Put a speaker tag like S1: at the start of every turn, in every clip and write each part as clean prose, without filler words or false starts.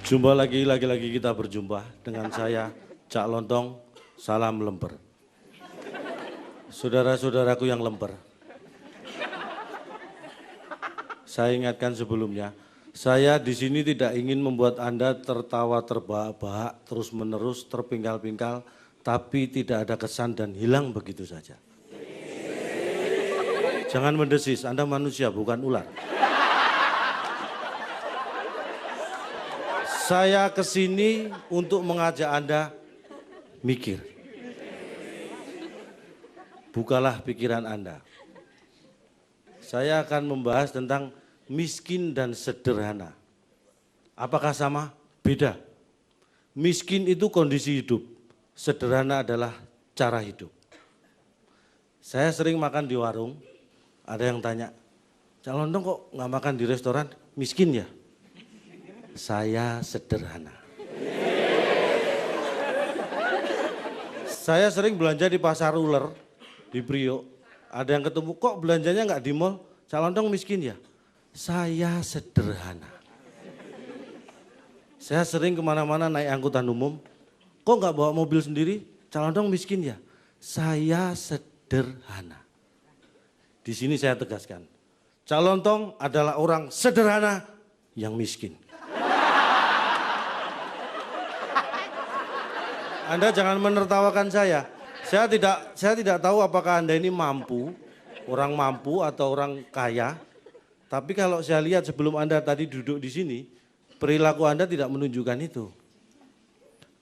S1: Jumpa lagi kita berjumpa dengan saya, Cak Lontong, salam lemper. Saudara-saudaraku yang lemper. Saya ingatkan sebelumnya, saya di sini tidak ingin membuat Anda tertawa terbahak-bahak, terus-menerus, terpingkal-pingkal, tapi tidak ada kesan dan hilang begitu saja. Jangan mendesis, Anda manusia bukan ular. Saya kesini untuk mengajak Anda mikir. Bukalah pikiran Anda. Saya akan membahas tentang miskin dan sederhana. Apakah sama? Beda. Miskin itu kondisi hidup, sederhana adalah cara hidup. Saya sering makan di warung, ada yang tanya, Cak Lontong kok nggak makan di restoran? Miskin ya? Saya sederhana. Saya sering belanja di pasar uler, di Priok. Ada yang ketemu, kok belanjanya nggak di mall? Cak Lontong miskin ya? Saya sederhana. Saya sering kemana-mana naik angkutan umum, kok nggak bawa mobil sendiri? Cak Lontong miskin ya? Saya sederhana. Di sini saya tegaskan, Cak Lontong adalah orang sederhana yang miskin. Anda jangan menertawakan saya. Saya tidak tahu apakah Anda ini mampu, orang mampu atau orang kaya. Tapi kalau saya lihat sebelum Anda tadi duduk di sini, perilaku Anda tidak menunjukkan itu.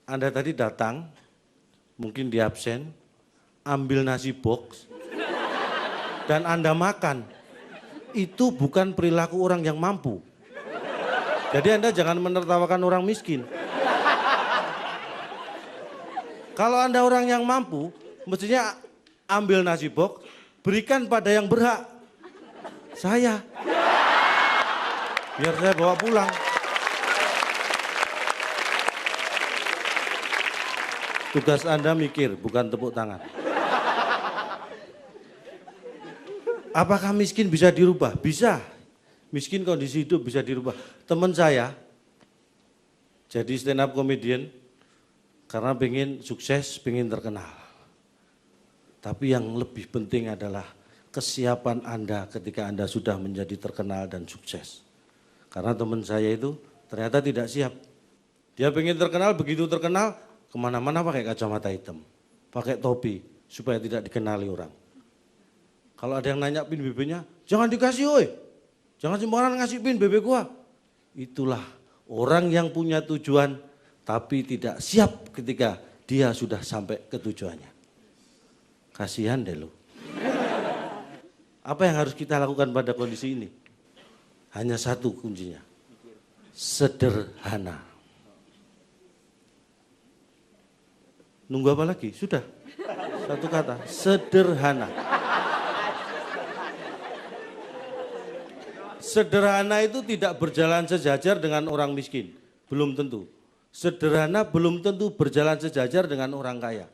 S1: Anda tadi datang, mungkin di absen, ambil nasi box, dan Anda makan. Itu bukan perilaku orang yang mampu. Jadi Anda jangan menertawakan orang miskin. Kalau Anda orang yang mampu, mestinya ambil nasi box, berikan pada yang berhak. Saya. Biar saya bawa pulang. Tugas Anda mikir, bukan tepuk tangan. Apakah miskin bisa dirubah? Bisa. Miskin kondisi hidup bisa dirubah. Teman saya jadi stand up comedian karena pengen sukses, pengen terkenal. Tapi yang lebih penting adalah kesiapan Anda ketika Anda sudah menjadi terkenal dan sukses. Karena teman saya itu ternyata tidak siap. Dia pengen terkenal, begitu terkenal kemana-mana pakai kacamata hitam. Pakai topi supaya tidak dikenali orang. Kalau ada yang nanya pin BB-nya, jangan dikasih oi. Jangan sembarangan ngasih pin BB gua. Itulah orang yang punya tujuan tapi tidak siap ketika dia sudah sampai ke tujuannya. Kasihan deh lo. Apa yang harus kita lakukan pada kondisi ini? Hanya satu kuncinya, sederhana. Nunggu apa lagi? Sudah, satu kata, sederhana. Sederhana itu tidak berjalan sejajar dengan orang miskin, belum tentu. Sederhana belum tentu berjalan sejajar dengan orang kaya.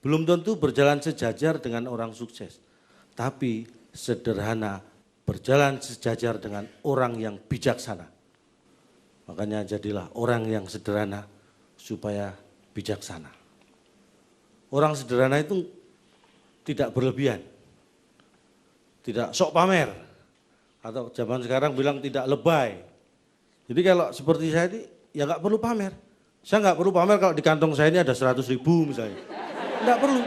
S1: Belum tentu berjalan sejajar dengan orang sukses. Tapi sederhana berjalan sejajar dengan orang yang bijaksana. Makanya jadilah orang yang sederhana supaya bijaksana. Orang sederhana itu tidak berlebihan. Tidak sok pamer. Atau zaman sekarang bilang tidak lebay. Jadi kalau seperti saya ini ya nggak perlu pamer. Saya nggak perlu pamer kalau di kantong saya ini ada 100.000 misalnya. Nggak perlu.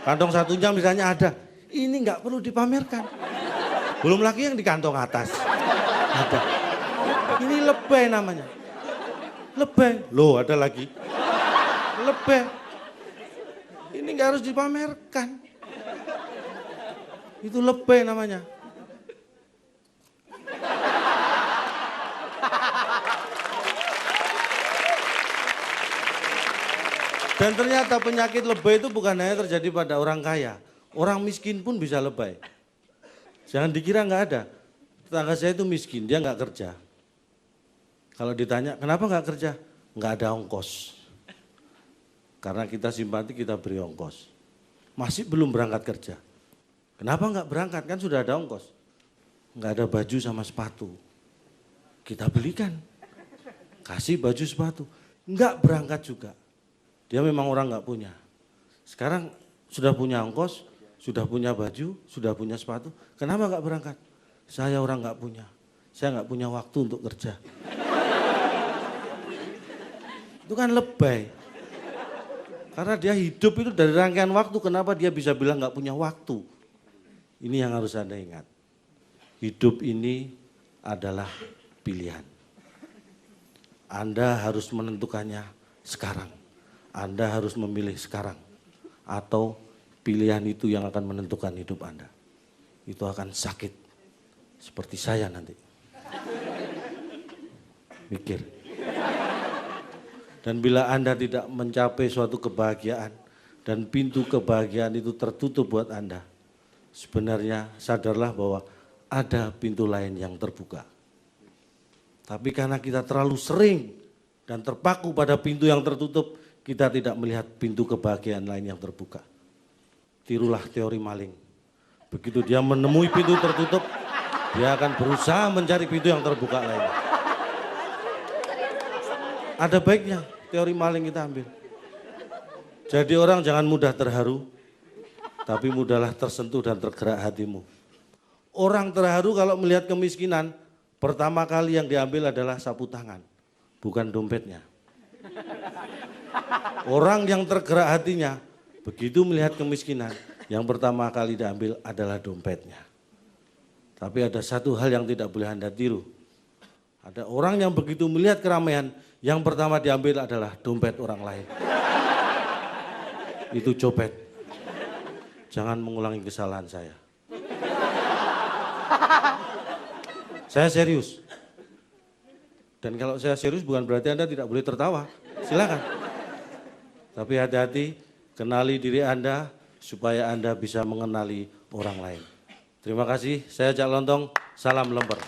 S1: Kantong satunya misalnya ada. Ini nggak perlu dipamerkan. Belum lagi yang di kantong atas. Ada. Ini lebay namanya. Lebay. Loh ada lagi. Lebay. Ini nggak harus dipamerkan. Itu lebay namanya. Dan ternyata penyakit lebay itu bukan hanya terjadi pada orang kaya. Orang miskin pun bisa lebay. Jangan dikira nggak ada. Tetangga saya itu miskin, dia nggak kerja. Kalau ditanya, kenapa nggak kerja? Nggak ada ongkos. Karena kita simpati, kita beri ongkos. Masih belum berangkat kerja. Kenapa nggak berangkat? Kan sudah ada ongkos. Nggak ada baju sama sepatu. Kita belikan. kasih baju sepatu. Enggak berangkat juga. Dia memang orang enggak punya. Sekarang sudah punya ongkos, sudah punya baju, sudah punya sepatu. Kenapa enggak berangkat? Saya orang enggak punya. Saya enggak punya waktu untuk kerja. Itu kan lebay. Karena dia hidup itu dari rangkaian waktu, kenapa dia bisa bilang enggak punya waktu? Ini yang harus Anda ingat. Hidup ini adalah pilihan. Anda harus menentukannya sekarang. Anda harus memilih sekarang. Atau pilihan itu yang akan menentukan hidup Anda. Itu akan sakit. Seperti saya nanti. Mikir. Dan bila Anda tidak mencapai suatu kebahagiaan dan pintu kebahagiaan itu tertutup buat Anda, sebenarnya sadarlah bahwa ada pintu lain yang terbuka. Tapi karena kita terlalu sering dan terpaku pada pintu yang tertutup, kita tidak melihat pintu kebahagiaan lain yang terbuka. Tirulah teori maling. Begitu dia menemui pintu tertutup, dia akan berusaha mencari pintu yang terbuka lainnya. Ada baiknya teori maling kita ambil. Jadi orang jangan mudah terharu, tapi mudahlah tersentuh dan tergerak hatimu. Orang terharu kalau melihat kemiskinan, pertama kali yang diambil adalah sapu tangan, bukan dompetnya. Orang yang tergerak hatinya, begitu melihat kemiskinan, yang pertama kali diambil adalah dompetnya. Tapi ada satu hal yang tidak boleh Anda tiru. Ada orang yang begitu melihat keramaian, yang pertama diambil adalah dompet orang lain. Itu copet. Jangan mengulangi kesalahan saya. Saya serius. Dan kalau saya serius bukan berarti Anda tidak boleh tertawa. Silakan. Tapi hati-hati, kenali diri Anda supaya Anda bisa mengenali orang lain. Terima kasih, saya Cak Lontong, salam lemper.